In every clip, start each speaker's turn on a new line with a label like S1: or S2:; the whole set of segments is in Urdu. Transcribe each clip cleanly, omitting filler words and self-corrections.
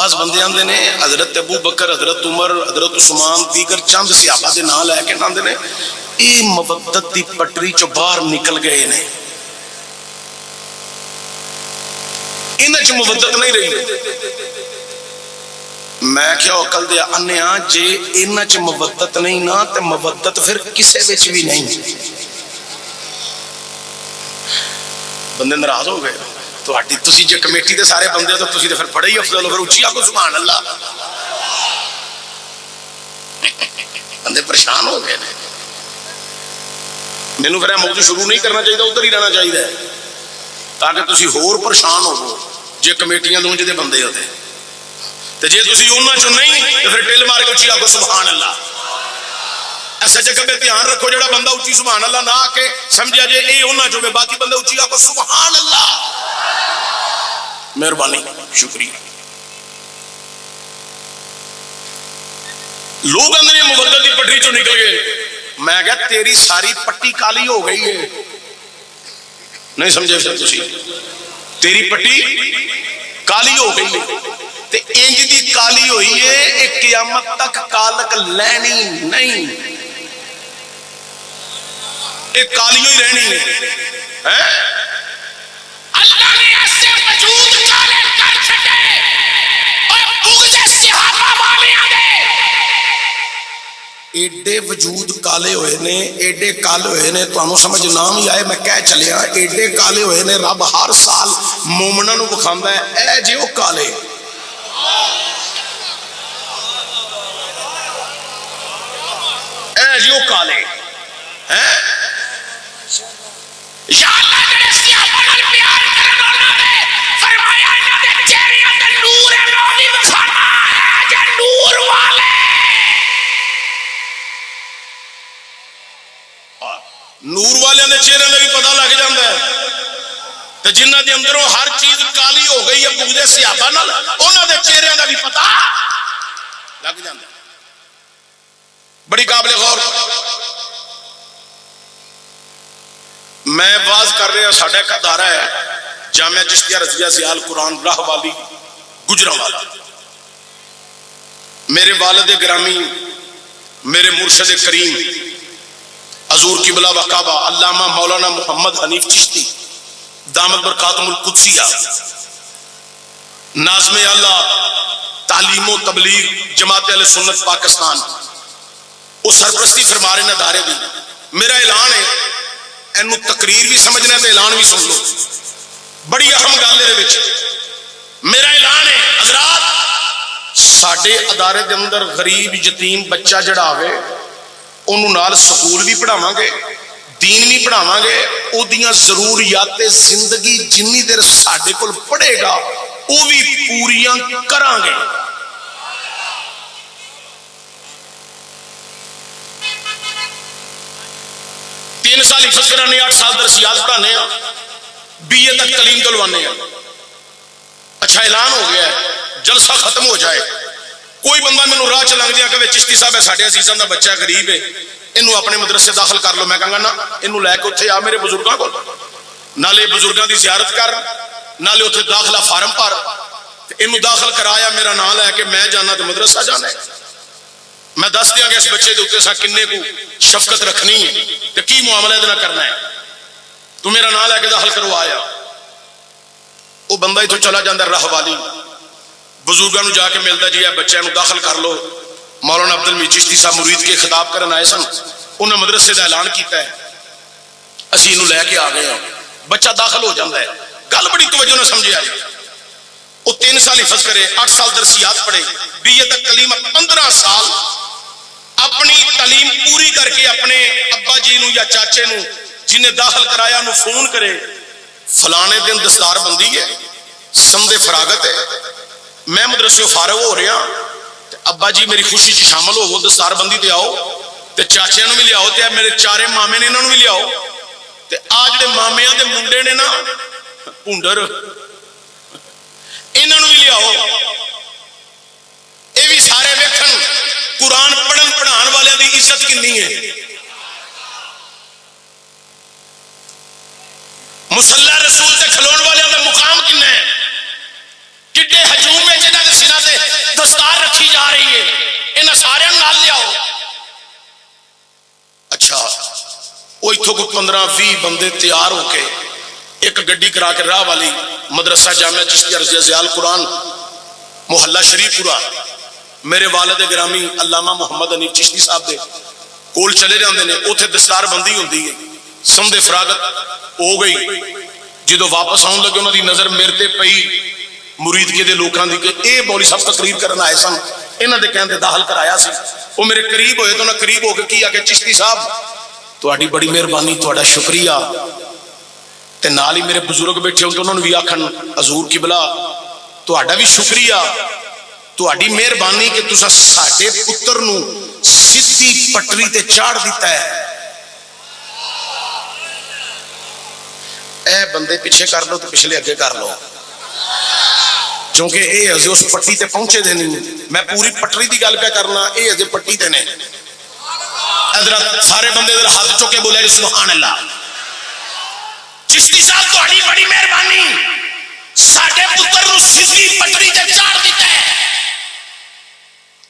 S1: بعض بندے آندے نے حضرت ابو بکر، حضرت عمر، حضرت عثمان دیگر چند صحابہ دے نام لے کے آندے نے اے مودت دی پٹری چو باہر نکل گئے نے، انہاں چ مودت نہیں رہی۔ میں کیا عقل دیا انیا جے انہاں چ مودت نہیں نا تے مودت پھر کسے وچ بھی نہیں۔ بندے ناراض ہو گئے تسی جے کمیٹی دے سارے بندے تو تسی تے پھر بڑے ہی افضل ہو، پھر اچھی آکو سبحان اللہ۔ بندے پریشان ہو گئے مینوں پھر موضوع شروع نہیں کرنا چاہیے، ادھر ہی رہنا چاہیے تاکہ تسی ہور پریشان ہو جے کمیٹیاں دونج دے بندے ہوتے، تے جے تسی انہاں چوں نہیں تے پھر ٹل مار کے اچھی آکو سبحان اللہ۔ ایسا جگہ پہ دھیان رکھو جڑا بندہ اچھی سبحان اللہ نہ آ کے سمجھا جے اے انہاں چوں باقی بندے اچھی آکو سبحان اللہ۔ مہربانی، شکریہ۔ لوگ اندر مودت کی پٹری چوں نکل گئے، میں کہا تیری ساری پٹی کالی ہو گئی ہے، نہیں سمجھے پھر تسی، تیری پٹی کالی ہو گئی ہے تے انج دی کالی ہوئی ہے ایک قیامت تک کالک لینی نہیں، ایک کالی ہوئی رہنی ہے۔ اللہ نے ایسے وجود کالے کر چھٹے اور بغض صحابہ والیاں دے ایڈے وجود کالے ہوئے نے، ایڈے کالے ہوئے نے، تانوں سمجھ نام ہی آئے میں کہہ چلیا ایڈے کالے ہوئے نے، رب ہر سال مومناں نوں بکھاندا ہے اے جے او کالے، اے جے او کالے ہیں۔ یا اللہ جڑے صحابہ نال پیار کرن والا نے فرمایا انہاں دے چہریاں تے نور ہے، نویں وکھانا ہے جے نور والے، نور والے دے چہرے دا بھی پتہ لگ جاندا ہے تے جنہاں دے اندروں ہر چیز کالی ہو گئی ہے بغض صحابہ نال انہاں دے چہرے دا بھی پتہ لگ جاندا ہے۔ بڑی قابل غور میں واز کر رہا، ساڈا ایک ادارہ ہے جامعہ چشتیہ رضیہ ضیاء القرآن راہ والی گجرانوالہ، میرے والد گرامی میرے مرشد کریم حضور قبلہ و کعبہ علامہ مولانا محمد حنیف چشتی دامت برکاتہم القدسیہ ناظم اللہ تعلیم و تبلیغ جماعت اہل سنت پاکستان وہ سرپرستی فرما رہے ہیں ادارے دی۔ میرا اعلان ہے، اینو تقریر بھی سمجھنا تے اعلان بھی سن لو، بڑی اہم گل ہے وچ۔ میرا اعلان ہے حضرات ساڈے ادارے دے اندر غریب یتیم بچہ جڑا ہوے اونوں نال سکول بھی پڑھاواں گے، دین بھی پڑھاواں گے، او دیاں ضروریات زندگی جنی دیر ساڈے کول پڑھے گا او بھی پوریاں کراں گے۔ 3 سال حفظ کرانے، 8 سال درسیات پڑھانے ہیں، BA تک تعلیم دلوانے ہیں۔ اچھا اعلان ہو گیا ہے جلسہ ختم ہو جائے کوئی بندہ مینوں راہ چ لنگ دیا کہ چشتی صاحب ہے ساڈے عزیزاں دا بچہ غریب ہے اینوں اپنے مدرسے داخل کر لو، میں کہاں گا نا اینوں لے کے اوتھے آ میرے بزرگاں کول، نالے بزرگاں دی زیارت کر، نالے اوتھے داخلہ فارم پر، اینوں داخل کرایا میرا نام لے کے میں جانا تے مدرسہ جانا ہے۔ میں دس دیا کہ اس بچے دے اوتے سا کنے کو شفقت رکھنی ہے تے کی معاملہ ادنا کرنا ہے، تو میرا نام لے کے داخل کروایا۔ وہ بندہ اتوں چلا جاندہ راہ والی بزرگاں نو جا کے ملتا جی اے بچے نو داخل کر لو، مولانا عبد المی چشتی صاحب مرید کے خطاب کرن آئے سن، انہوں نے مدرسے دا اعلان کیتا ہے، اسی انہوں لے کے آ گئے ہیں، بچہ داخل ہو جاندہ ہے۔ گل بڑی توجہ نہ سمجھے آئی، وہ 3 سال حفظ کرے، 8 سال درسیات پڑھے، BA تک تعلیم، 15 سال اپنی تعلیم پوری کر کے اپنے ابا جی نو یا چاچے نو جنہیں داخل کرایا نو فون کرے فلانے دن دستار بندی ہے، سمدے فراغت ہے، میں مدرسے فارغ ہو رہا، ابا جی میری خوشی چ شامل ہو، دستار بندی تے آؤ، تے چاچے نو بھی لے آؤ، تے میرے 4 مامے نے انہوں نے بھی لے آؤ، تے آج جڑے مامیاں دے منڈے نے نا پونڈر انہوں نے بھی لے آؤ، یہ بھی سارے ویکھن قرآن پڑھن پڑھان والے دی عزت کنی ہے، مصلی رسول تے کھلون والے دا مقام کنا ہے، کڈے ہجوم میں جنہاں دے سراں تے وہ اتوں کو 15-20 بندے تیار ہو کے ایک گڈی کرا کے راہ والی مدرسہ جامعہ چشتیہ رضیہ زیال قرآن محلہ شریف پورا میرے والد گرامی علامہ محمد حنیف چشتی صاحب دے کول چلے جاندے نے. اوتھے دستار بندی ہوندی ہے. سمجھے فراغت ہو گئی. جدو واپس آن لگے انہوں دی نظر میرے تے پئی مریدگی دے لوکاں دی کہ اے مولوی صاحب تقریر کرن آئے سن, انہاں دے کہندے داخل کرایا سی. وہ میرے قریب ہوئے تو انہاں قریب ہو کے کیا کہ چشتی صاحب تہاڈی بڑی مہربانی, تہاڈا شکریہ. تے نال ہی میرے بزرگ بیٹھے ہوں تو انہوں نے بھی آکھن حضور قبلہ تہاڈا بھی شکریہ, تہاڈی مہربانی کہ تساں ساڈے پتر نو سیدھی پٹری تے چاڑ دیتا ہے. اے بندے پیچھے کر لو تو پچھلے اگے کر لو, کیونکہ اے ہزے اس پٹی تے پہنچے دے نہیں. میں پوری پٹری دی گل پہ کرنا, اے ہزے پٹی تے نے. حضرت سارے بندے ادھر ہاتھ چوکے بولے سبحان اللہ. چشتی صاحب تہاڈی بڑی مہربانی, ساڈے پتر نو سیدھی پٹری تے چاڑ دیتا ہے.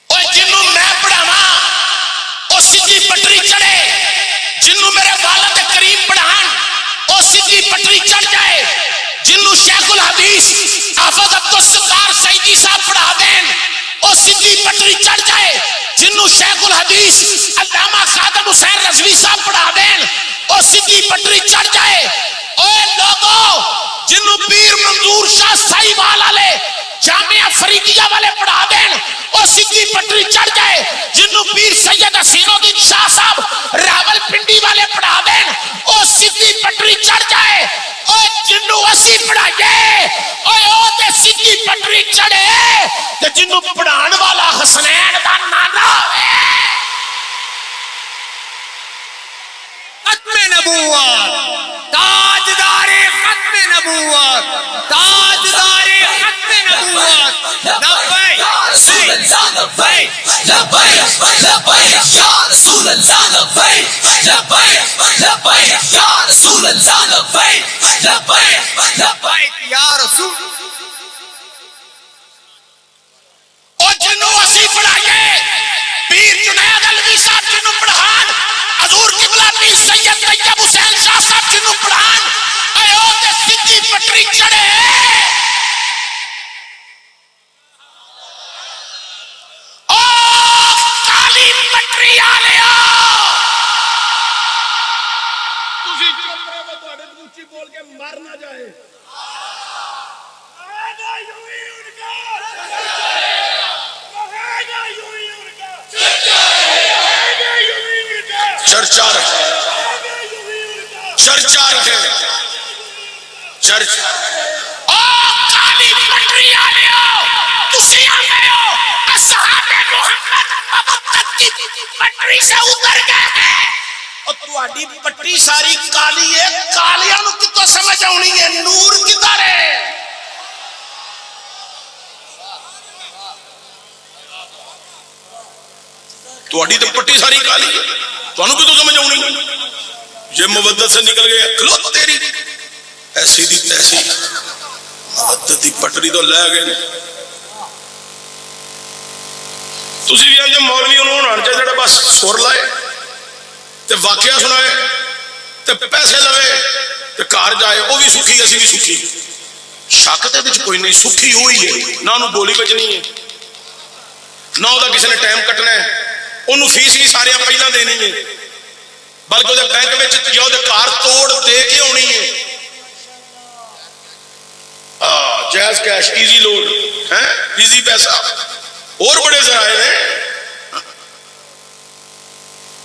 S1: اوے جنوں میں پڑھاواں او سیدھی پٹری چڑھے, جنوں میرے والد کریم پڑھان او سیدھی پٹری چڑھ جائے, جنوں شیخ الحدیث حافظ عبدالستار سعیدی صاحب پڑھا دین او سیدھی پٹری چڑھ جائے, جنوں شیخ الحدیث علامہ خادم حسین رضوی صاحب پڑھا دین او سیدھی پٹری چڑھ جائے. اوے لوگو جنوں پیر منظور شاہ سائیوال والے جامعہ فریدیہ والے پڑھا دین او سیدھی پٹری چڑھ جائے, جنوں پیر سید حسین الدین شاہ صاحب راول پنڈی والے پڑھا دین او سیدھی پٹری چڑھ جائے. اوے جنوں اسی پڑھائیے اوے او تے سیدھی پٹری چڑھے, تے جنوں پڑھان والا حسنین دا نانا ہوئے.
S2: ختم نبوت تاجدار ختم نبوت تاجدار ختم نبوت لبیک یا رسول اللہ لبیک لبیک لبیک یا رسول اللہ لبیک لبیک لبیک یا رسول اللہ لبیک لبیک لبیک یا رسول.
S1: او جنوں اسی پڑھائیے پیر جنید علوی صاحب جنوں پڑھان, حضور قبلہ پیر سید طیب حسین شاہ صاحب جنوں پڑھان, اے او تے سیدھی پٹری چڑھے. او کالی پٹری آلیا تسی چپ رہو, تہاڈے تو اونچی بول کے مر نہ جائے. آگا یوں ہی ان کا چرچا رہے چرچا رہے چرچ. او کالی پٹری آلے ہو, تسی آگے ہو اصحاب محمد مبتت کی پٹری سے اتر گئے ہیں. اور تہاڈی پٹری ساری کالی ہے, کالیاں نو کتوں سمجھ آنی ہے, نور کدھر ہے؟ تہاڈی تو پٹی ساری کالی ہے, تانوں کتوں سمجھ آنی؟ یہ مودت سے نکل گیا کھلو تیری ایسی دی تیسی مودت دی پٹری تو لے گئے. تسی بھی جو مولوی انہوں آنا چاہیے جڑا بس سر لائے تے واقعہ سنائے تے پیسے لوے تے کار جائے, وہ بھی سکھی اسی بھی سکھی. شک تے وچ کوئی نہیں, سکھی ہوئی ہے, نہ انہوں گولی بجنی ہے, نہ وہ کسی نے ٹائم کٹنا ہے, انہوں فیس بھی سارے پہلا دینی ہے, بلکہ وہ بینک میں یا وہ کار توڑ دے کے ہونی ہے. جائز کیش ایزی لوڈ ہے, ایزی پیسہ. اور بڑے ذرائع ہیں.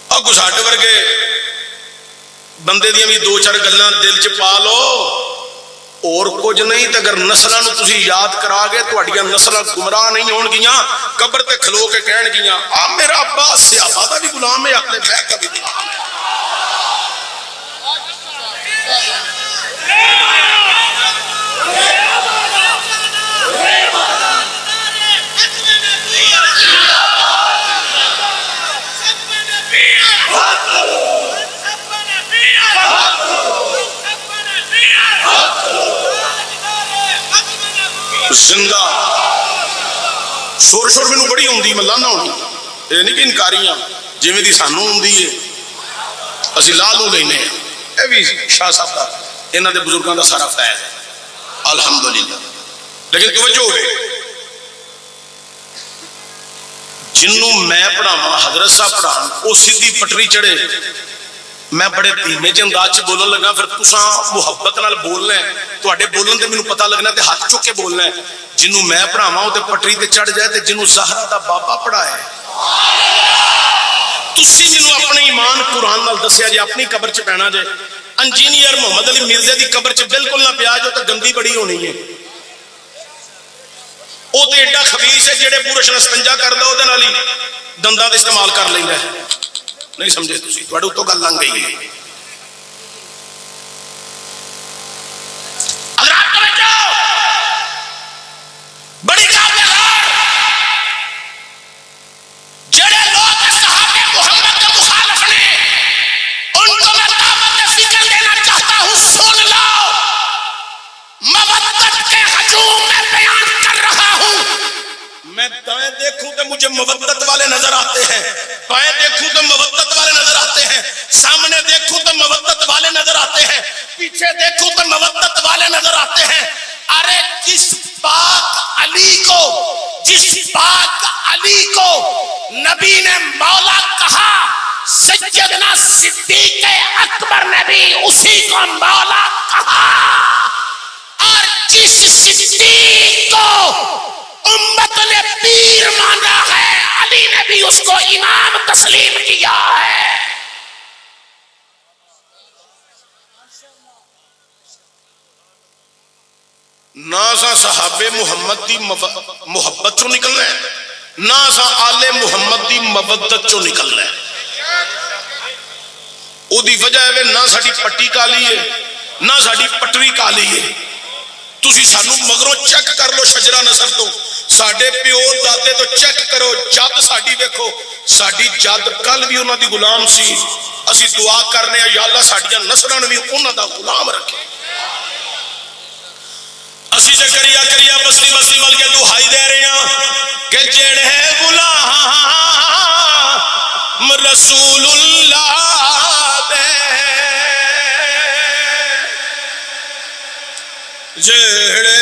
S1: اب کچھ ہٹ ورگے بندے دیا بھی دو چار گلاں دل چ پا لو, اور کچھ نہیں. تو اگر نسلاں نو تسی یاد کرا گے تہاڈیاں نسلاں گمراہ نہیں ہون گیاں, قبر تے کھلو کے کہن گیاں آ میرا ابا صحابہ دا بھی غلام ہے, اپنے بیگ کا بھی غلام ہے. زندہ شور شور مینوں بڑی ہوندی, ملا نہ ہونی, یہ نہیں کہ انکاریاں جویں دی سانوں ہوندی ہے. اسی لا لو لینے ہیں. یہ بھی شاہ صاحب کا انہوں نے بزرگوں کا سارا فیض ہے الحمدللہ. لیکن توجہ ہوئے جنوں میں پڑھاواں حضرت صاحب پڑھان وہ سیدھی پٹری چڑھے. میں بڑے دھیمے جے انداز چ بولن لگا پھر تساں محبت نال بولنا ہے تواڈے بولن تے مینوں پتہ لگنا تے ہاتھ چک کے بولنا ہے. جنوں میں پڑھاواں او تے پٹری تے چڑھ جائے تے جنوں زہرا دا بابا پڑھایا ہے. تسی مینوں اپنے ایمان قرآن نال دسیا جے اپنی قبر چ پینا جے انجینئر محمد علی مرزا دی قبر چ بالکل نہ پیا جو تے گندی بڑی ہونی ہے. وہ تو ایڈا خبیث ہے جہے برش نال استنجا کردا او دے نال ہی دنداں دا استعمال کر لیندا ہے. نہیں سمجھے تسی تواڈے اتوں گل لنگ گئی ہے. حضرات توجہ بڑی قابل غور جڑے لوگ صحابہ محمد کے مخالف نے ان کو میں دعوت فکر دینا چاہتا ہوں. سن لو مودت کے ہجوم میں بیان کر رہا ہوں. میں دائیں دیکھوں تو مجھے مودت والے نظر آتے ہیں, بائیں دیکھوں تو مودت والے نظر آتے ہیں, سامنے دیکھوں تو مودت والے نظر آتے ہیں, پیچھے دیکھوں تو مودت والے نظر آتے ہیں. ارے جس پاک علی کو نبی نے مولا کہا, سیدنا صدیق اکبر نے بھی اسی کو مولا کہا. اور جس صدیق کو امت نے پیر مانا ہے علی نے بھی اس کو امام تسلیم کیا ہے. نہ سا صحابہ محمد دی محبت چوں نکلنا ہے, نہ سا آل محمد دی مودت چوں نکلنا ہے. او دی وجہ ہے نہ ساڈی پٹی کالی ہے نہ ساڈی پٹری کالی ہے. تسی سانو مگروں چیک کر لو شجرا نسب تو, ساڈے پیو دادے تو چیک کرو جد ساڈی ویکھو. ساڈی جد کل بھی انہاں دی غلام سی. اسی دعا کرنے یا اللہ ساڈیاں نسلاں بھی انہاں دا غلام رکھے. اسی زکریا کریا بستی بستی مل کے دہائی دے رہے ہیں کہ جڑے غلام رسول اللہ دے جڑے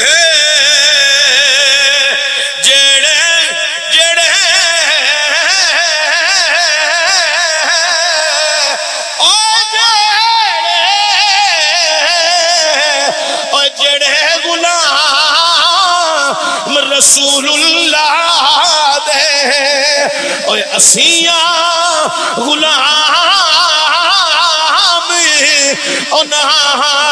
S1: رسول اللہ دے اوے اسیاں غلام انہاں